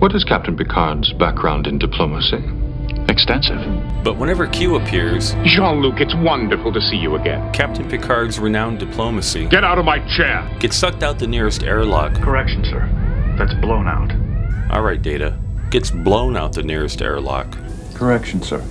What is Captain Picard's background in diplomacy? Extensive. But whenever Q appears, Jean-Luc, it's wonderful to see you again. Captain Picard's renowned diplomacy Get out of my chair! gets sucked out the nearest airlock. Correction, sir. That's blown out. Alright, Data. Gets blown out the nearest airlock. Correction, sir.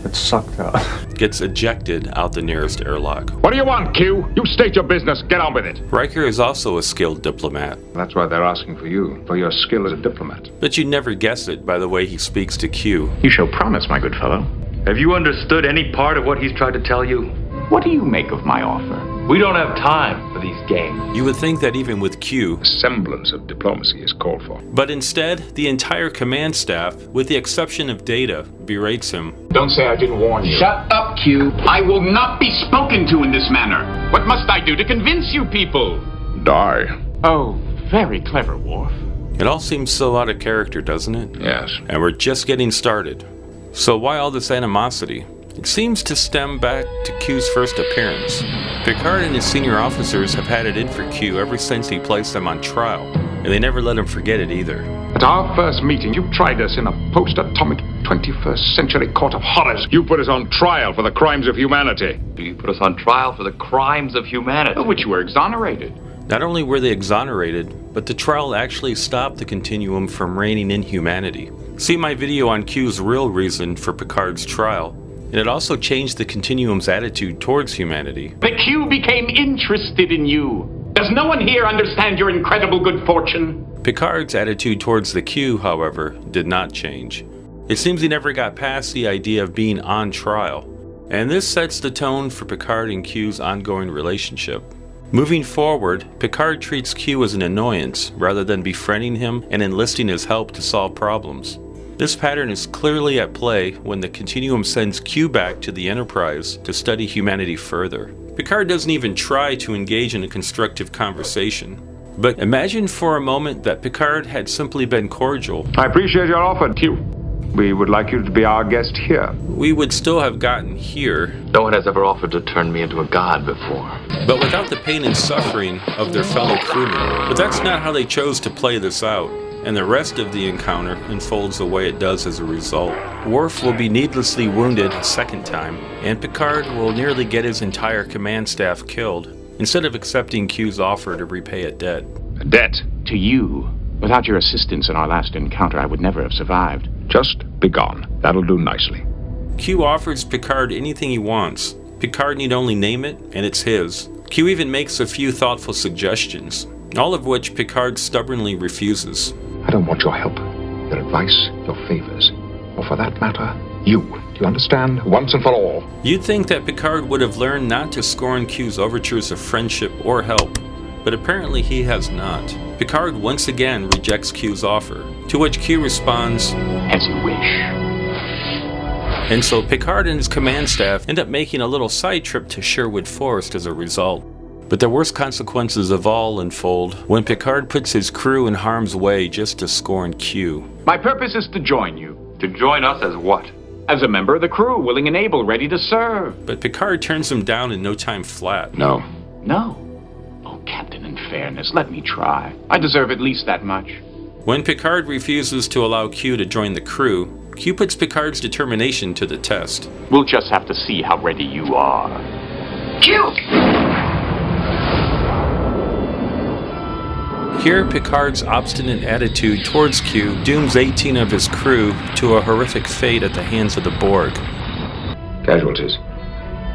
It's sucked out. Gets ejected out the nearest airlock. What do you want, Q? You state your business. Get on with it. Riker is also a skilled diplomat, That's why they're asking for you, for your skill as a diplomat. but you'd never guess it by the way he speaks to Q. You show promise, my good fellow. Have you understood any part of what he's tried to tell you? What do you make of my offer? We don't have time for these games. You would think that even with Q, A semblance of diplomacy is called for. but instead, the entire command staff, with the exception of Data, berates him. Don't say I didn't warn you. Shut up, Q. I will not be spoken to in this manner. What must I do to convince you people? Die. Oh, very clever, Worf. It all seems so out of character, doesn't it? Yes. And we're just getting started. So why all this animosity? It seems to stem back to Q's first appearance. Picard and his senior officers have had it in for Q ever since he placed them on trial, and they never let him forget it either. At our first meeting, you tried us in a post-atomic 21st century court of horrors. You put us on trial for the crimes of humanity. You put us on trial for the crimes of humanity. Of which you were exonerated. Not only were they exonerated, but the trial actually stopped the continuum from reigning in humanity. See my video on Q's real reason for Picard's trial, and it also changed the continuum's attitude towards humanity. The Q became interested in you. Does no one here understand your incredible good fortune? Picard's attitude towards the Q, however, did not change. It seems he never got past the idea of being on trial, and this sets the tone for Picard and Q's ongoing relationship. Moving forward, Picard treats Q as an annoyance rather than befriending him and enlisting his help to solve problems. This pattern is clearly at play when the Continuum sends Q back to the Enterprise to study humanity further. Picard doesn't even try to engage in a constructive conversation. But imagine for a moment that Picard had simply been cordial. I appreciate your offer, Q. We would like you to be our guest here. We would still have gotten here, No one has ever offered to turn me into a god before. but without the pain and suffering of their fellow crewmen. But that's not how they chose to play this out, and the rest of the encounter unfolds the way it does as a result. Worf will be needlessly wounded a second time, and Picard will nearly get his entire command staff killed, instead of accepting Q's offer to repay a debt. A debt. To you. Without your assistance in our last encounter, I would never have survived. Just be gone. That'll do nicely. Q offers Picard anything he wants. Picard need only name it, and it's his. Q even makes a few thoughtful suggestions, all of which Picard stubbornly refuses. I don't want your help, your advice, your favors, or for that matter, you. Do you understand? Once and for all. You'd think that Picard would have learned not to scorn Q's overtures of friendship or help, but apparently he has not. Picard once again rejects Q's offer, to which Q responds, As you wish. and so Picard and his command staff end up making a little side trip to Sherwood Forest as a result. But the worst consequences of all unfold when Picard puts his crew in harm's way just to scorn Q. My purpose is to join you. To join us as what? As a member of the crew, willing and able, ready to serve. But Picard turns him down in no time flat. No. No. Oh, Captain, in fairness, let me try. I deserve at least that much. When Picard refuses to allow Q to join the crew, Q puts Picard's determination to the test. We'll just have to see how ready you are. Q! Here, Picard's obstinate attitude towards Q dooms 18 of his crew to a horrific fate at the hands of the Borg. Casualties.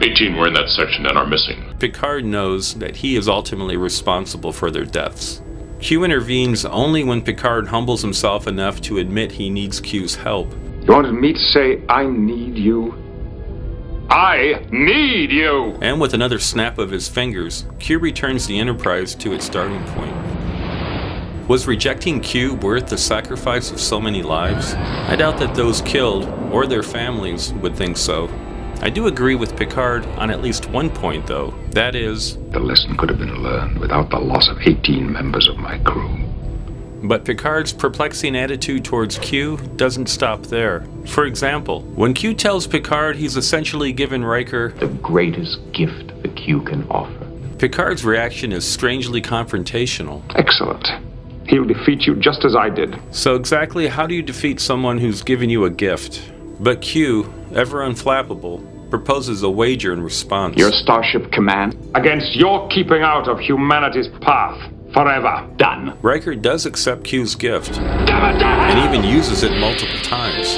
18 were in that section and are missing. Picard knows that he is ultimately responsible for their deaths. Q intervenes only when Picard humbles himself enough to admit he needs Q's help. You wanted me to say, I need you? I need you! And with another snap of his fingers, Q returns the Enterprise to its starting point. Was rejecting Q worth the sacrifice of so many lives? I doubt that those killed, or their families, would think so. I do agree with Picard on at least one point, though. That is, The lesson could have been learned without the loss of 18 members of my crew. but Picard's perplexing attitude towards Q doesn't stop there. For example, when Q tells Picard he's essentially given Riker The greatest gift the Q can offer. Picard's reaction is strangely confrontational. Excellent. he'll defeat you just as I did. So exactly how do you defeat someone who's given you a gift? But Q, ever unflappable, proposes a wager in response. Your starship command? Against your keeping out of humanity's path. Forever. Done. Riker does accept Q's gift, Damn it to hell! and even uses it multiple times.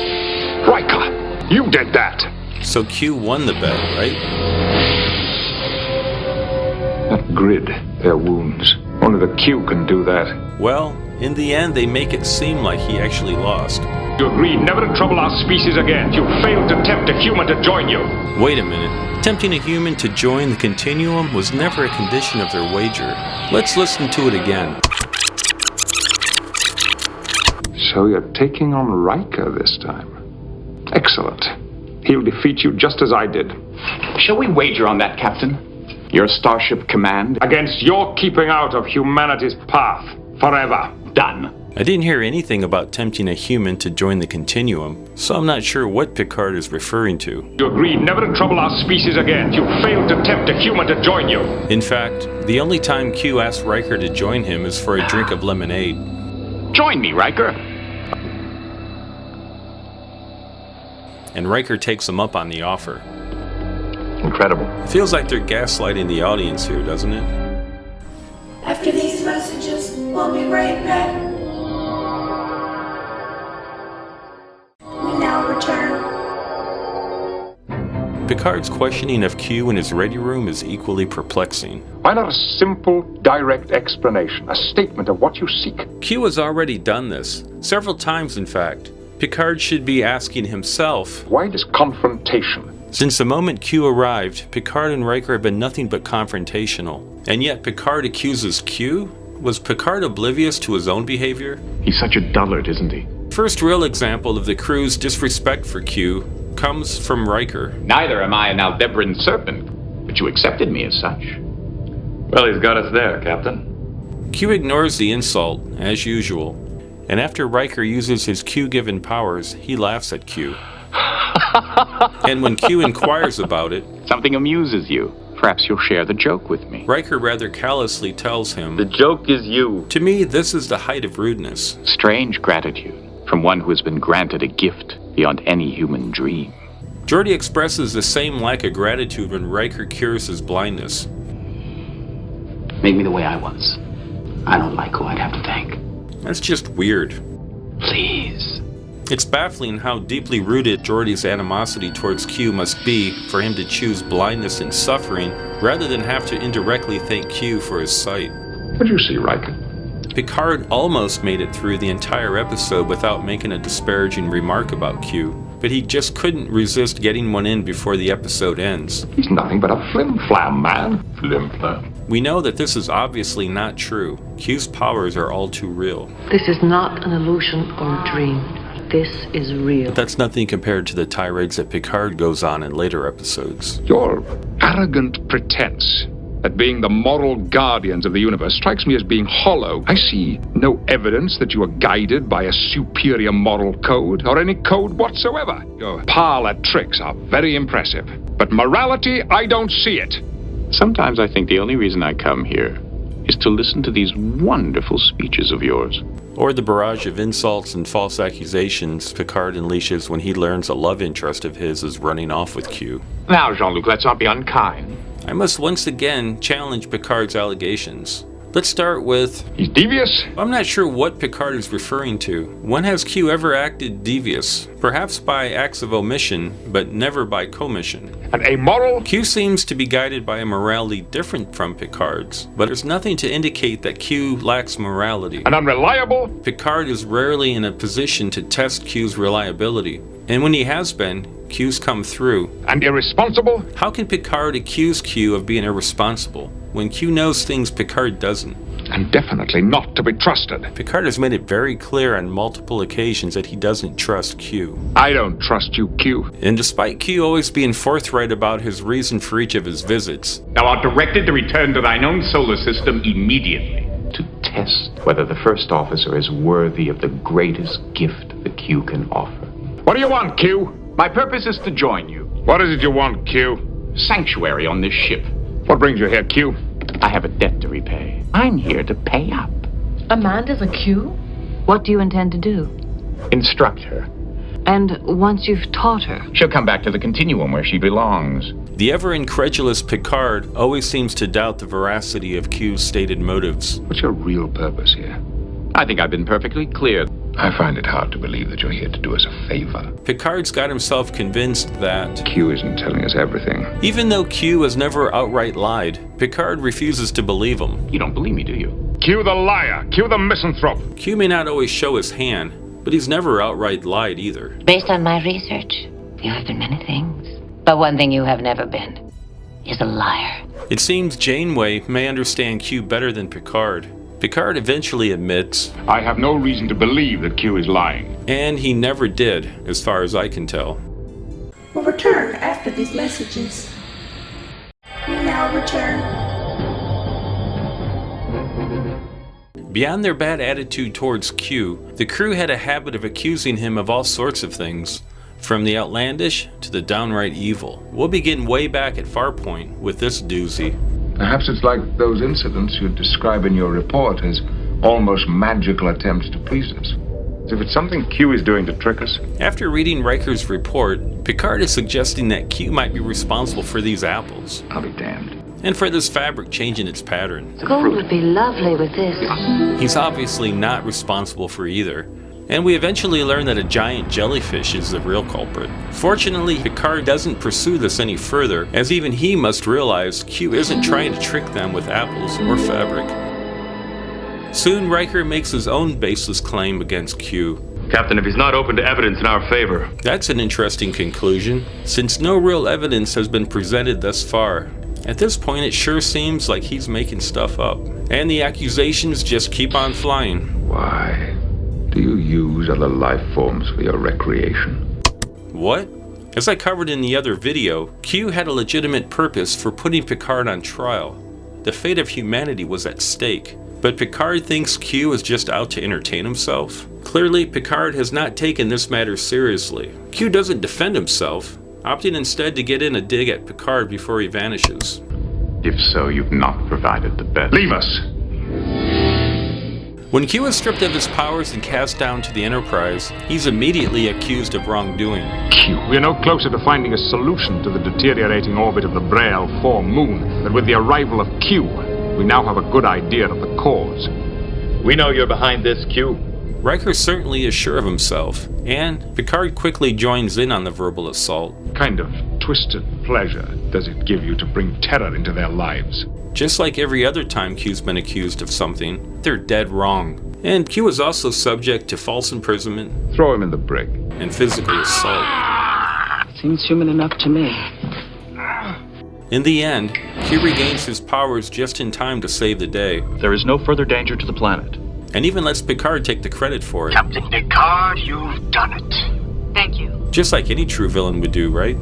Riker, you did that. So Q won the bet, right? That grid, their wounds. Only the Q can do that. Well, in the end, they make it seem like he actually lost. You agreed never to trouble our species again. You failed to tempt a human to join you. Wait a minute. Tempting a human to join the continuum was never a condition of their wager. Let's listen to it again. So you're taking on Riker this time. Excellent. He'll defeat you just as I did. Shall we wager on that, Captain? Your starship command? Against your keeping out of humanity's path. Forever. Done. I didn't hear anything about tempting a human to join the continuum, so I'm not sure what Picard is referring to. You agreed never to trouble our species again. You failed to tempt a human to join you. In fact, the only time Q asks Riker to join him is for a drink of lemonade. Join me, Riker. And Riker takes him up on the offer. Incredible. It feels like they're gaslighting the audience here, doesn't it? After these messages, we'll be right back. We now return. Picard's questioning of Q in his ready room is equally perplexing. Why not a simple, direct explanation? A statement of what you seek? Q has already done this, several times in fact. Picard should be asking himself, Why this confrontation? since the moment Q arrived, Picard and Riker have been nothing but confrontational. And yet Picard accuses Q? Was Picard oblivious to his own behavior? He's such a dullard, isn't he? First real example of the crew's disrespect for Q comes from Riker. Neither am I an Aldebaran serpent, but you accepted me as such. Well, he's got us there, Captain. Q ignores the insult, as usual, and after Riker uses his Q-given powers, he laughs at Q. And when Q inquires about it, Something amuses you. Perhaps you'll share the joke with me. Riker rather callously tells him, The joke is you. to me, this is the height of rudeness. Strange gratitude from one who has been granted a gift beyond any human dream. Geordi expresses the same lack of gratitude when Riker cures his blindness. Make me the way I was. I don't like who I'd have to thank. That's just weird. Please. It's baffling how deeply rooted Geordi's animosity towards Q must be for him to choose blindness and suffering rather than have to indirectly thank Q for his sight. What do you see, Riker? Picard almost made it through the entire episode without making a disparaging remark about Q, but he just couldn't resist getting one in before the episode ends. He's nothing but a flim-flam, man. Flim-flam. We know that this is obviously not true. Q's powers are all too real. This is not an illusion or a dream. This is real. But that's nothing compared to the tirades that Picard goes on in later episodes. Your arrogant pretense at being the moral guardians of the universe strikes me as being hollow. I see no evidence that you are guided by a superior moral code or any code whatsoever. Your parlor tricks are very impressive, but morality, I don't see it. Sometimes I think the only reason I come here is to listen to these wonderful speeches of yours. Or the barrage of insults and false accusations Picard unleashes when he learns a love interest of his is running off with Q. Now, Jean-Luc, let's not be unkind. I must once again challenge Picard's allegations. Let's start with... He's devious? I'm not sure what Picard is referring to. When has Q ever acted devious? Perhaps by acts of omission, but never by commission. And amoral? Q seems to be guided by a morality different from Picard's, but there's nothing to indicate that Q lacks morality. And unreliable? Picard is rarely in a position to test Q's reliability, and when he has been, Q's come through. And irresponsible? How can Picard accuse Q of being irresponsible when Q knows things Picard doesn't? And definitely not to be trusted. Picard has made it very clear on multiple occasions that he doesn't trust Q. I don't trust you, Q. And despite Q always being forthright about his reason for each of his visits, Thou art directed to return to thine own solar system immediately. To test whether the first officer is worthy of the greatest gift the Q can offer. What do you want, Q? My purpose is to join you. What is it you want, Q? Sanctuary on this ship. What brings you here, Q? I have a debt to repay. I'm here to pay up. Amanda's a Q? What do you intend to do? Instruct her. And once you've taught her? She'll come back to the continuum where she belongs. The ever-incredulous Picard always seems to doubt the veracity of Q's stated motives. What's your real purpose here? I think I've been perfectly clear. I find it hard to believe that you're here to do us a favor. Picard's got himself convinced that Q isn't telling us everything. even though Q has never outright lied, Picard refuses to believe him. You don't believe me, do you? Q the liar! Q the misanthrope! Q may not always show his hand, but he's never outright lied either. Based on my research, you have been many things. But one thing you have never been is a liar. It seems Janeway may understand Q better than Picard. Picard eventually admits, I have no reason to believe that Q is lying. and he never did, as far as I can tell. We'll return after these messages. We now return. Beyond their bad attitude towards Q, the crew had a habit of accusing him of all sorts of things, from the outlandish to the downright evil. We'll begin way back at Farpoint with this doozy. Perhaps it's like those incidents you describe in your report as almost magical attempts to please us. As if it's something Q is doing to trick us. After reading Riker's report, Picard is suggesting that Q might be responsible for these apples, I'll be damned. and for this fabric changing its pattern. Gold would be lovely with this. He's obviously not responsible for either, and we eventually learn that a giant jellyfish is the real culprit. Fortunately, Picard doesn't pursue this any further, as even he must realize Q isn't trying to trick them with apples or fabric. Soon, Riker makes his own baseless claim against Q. Captain, if he's not open to evidence in our favor. That's an interesting conclusion, since no real evidence has been presented thus far. At this point, it sure seems like he's making stuff up, and the accusations just keep on flying. Why do you use other life forms for your recreation? What? As I covered in the other video, Q had a legitimate purpose for putting Picard on trial. The fate of humanity was at stake, but Picard thinks Q is just out to entertain himself. Clearly, Picard has not taken this matter seriously. Q doesn't defend himself, opting instead to get in a dig at Picard before he vanishes. If so, you've not provided the best. Leave us! When Q is stripped of his powers and cast down to the Enterprise, he's immediately accused of wrongdoing. Q, we are no closer to finding a solution to the deteriorating orbit of the Braille 4 moon than with the arrival of Q. We now have a good idea of the cause. We know you're behind this, Q. Riker certainly is sure of himself, and Picard quickly joins in on the verbal assault. Kind of twisted pleasure does it give you to bring terror into their lives? Just like every other time Q's been accused of something, they're dead wrong. And Q is also subject to false imprisonment. Throw him in the brig. And physical assault. Seems human enough to me. In the end, Q regains his powers just in time to save the day. There is no further danger to the planet. And even lets Picard take the credit for it. Captain Picard, you've done it. Thank you. Just like any true villain would do, right?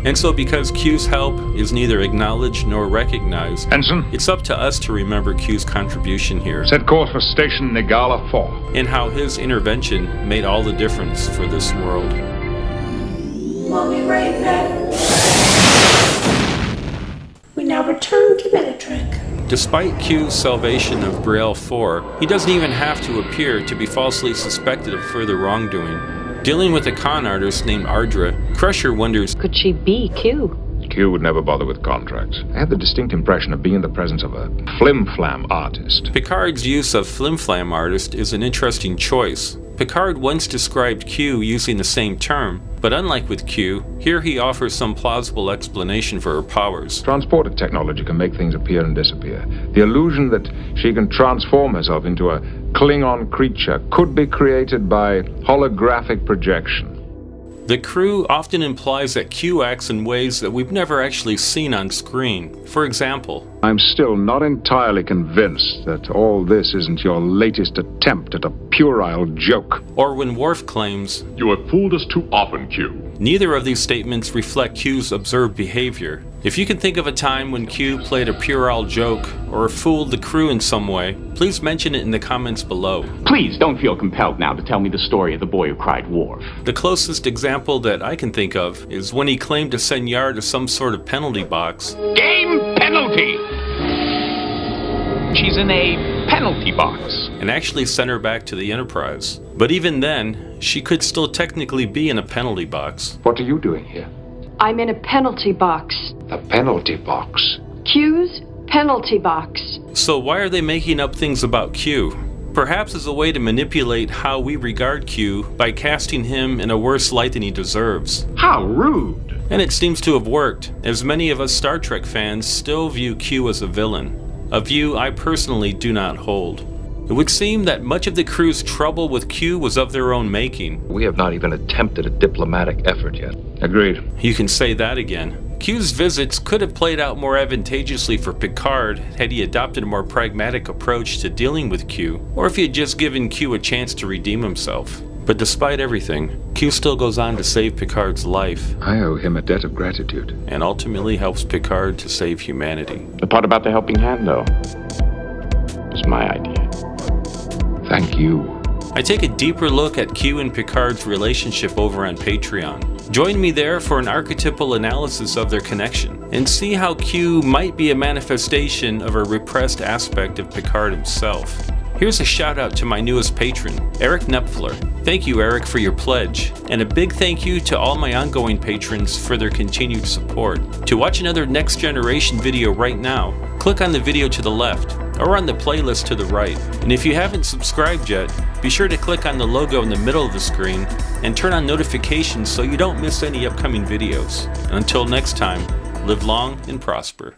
And so because Q's help is neither acknowledged nor recognized, Ensign, it's up to us to remember Q's contribution here. set course for Station Nagala 4. And how his intervention made all the difference for this world. We'll be right back. We now return to Metatrek. Despite Q's salvation of Braille 4, he doesn't even have to appear to be falsely suspected of further wrongdoing. Dealing with a con artist named Ardra, Crusher wonders, could she be Q? Q would never bother with contracts. I had the distinct impression of being in the presence of a flim-flam artist. Picard's use of flim-flam artist is an interesting choice. Picard once described Q using the same term, but unlike with Q, here he offers some plausible explanation for her powers. Transporter technology can make things appear and disappear. The illusion that she can transform herself into a Klingon creature could be created by holographic projection. The crew often implies that Q acts in ways that we've never actually seen on screen. For example, I'm still not entirely convinced that all this isn't your latest attempt at a puerile joke. Or when Worf claims, You have fooled us too often, Q. Neither of these statements reflect Q's observed behavior. If you can think of a time when Q played a puerile joke or fooled the crew in some way, please mention it in the comments below. Please don't feel compelled now to tell me the story of the boy who cried Worf. The closest example that I can think of is when he claimed to send Yar to some sort of penalty box. Game penalty! She's in a penalty box. and actually sent her back to the Enterprise. But even then, she could still technically be in a penalty box. What are you doing here? I'm in a penalty box. The penalty box. Q's penalty box. So why are they making up things about Q? Perhaps as a way to manipulate how we regard Q by casting him in a worse light than he deserves. How rude! And it seems to have worked, as many of us Star Trek fans still view Q as a villain, a view I personally do not hold. It would seem that much of the crew's trouble with Q was of their own making. We have not even attempted a diplomatic effort yet. Agreed. You can say that again. Q's visits could have played out more advantageously for Picard had he adopted a more pragmatic approach to dealing with Q, or if he had just given Q a chance to redeem himself. But despite everything, Q still goes on to save Picard's life. I owe him a debt of gratitude. And ultimately helps Picard to save humanity. The part about the helping hand, though, was my idea. Thank you. I take a deeper look at Q and Picard's relationship over on Patreon. Join me there for an archetypal analysis of their connection, and see how Q might be a manifestation of a repressed aspect of Picard himself. Here's a shout out to my newest patron, Eric Knepfler. Thank you, Eric, for your pledge, and a big thank you to all my ongoing patrons for their continued support. To watch another Next Generation video right now, click on the video to the left, or on the playlist to the right. And if you haven't subscribed yet, be sure to click on the logo in the middle of the screen and turn on notifications so you don't miss any upcoming videos. Until next time, live long and prosper.